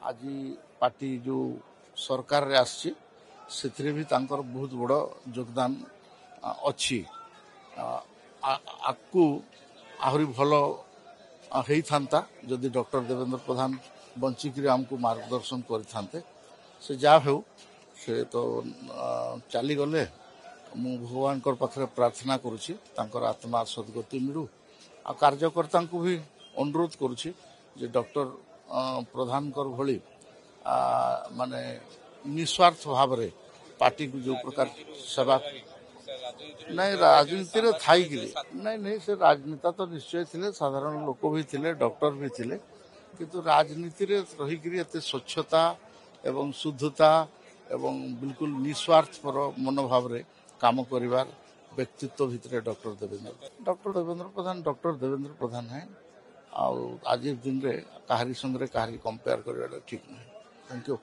आज पार्टी जो सरकार रे आसी से भी तांकर बहुत बड़ योगदान अच्छी आपको आहरी भल होता जदि डॉक्टर देवेंद्र प्रधान बंचिकी आमको मार्गदर्शन करते से जहाँ हो से तो चली गले मु भगवान पाखे प्रार्थना करुच्ची आत्मा सदगति मिलू आ कार्यकर्ता को भी अनुरोध करुच्ची जे डॉक्टर प्रधान भली माने निस्वार्थ भाव रे पार्टी को जो प्रकार सेवा नहीं राजनीति रे थाई नहीं से राजनेता तो निश्चय थिले साधारण लोक भी थिले डॉक्टर भी थिले किंतु राजनीति रे रही एते स्वच्छता एवं शुद्धता एवं बिल्कुल निस्वार्थ पर मनोभाव रे काम करिवार व्यक्तित्व भितर डॉक्टर देवेंद्र प्रधान है आज दिन रे कहारी संगे कहारी कंपेयर करवा ठीक नहीं। Thank you.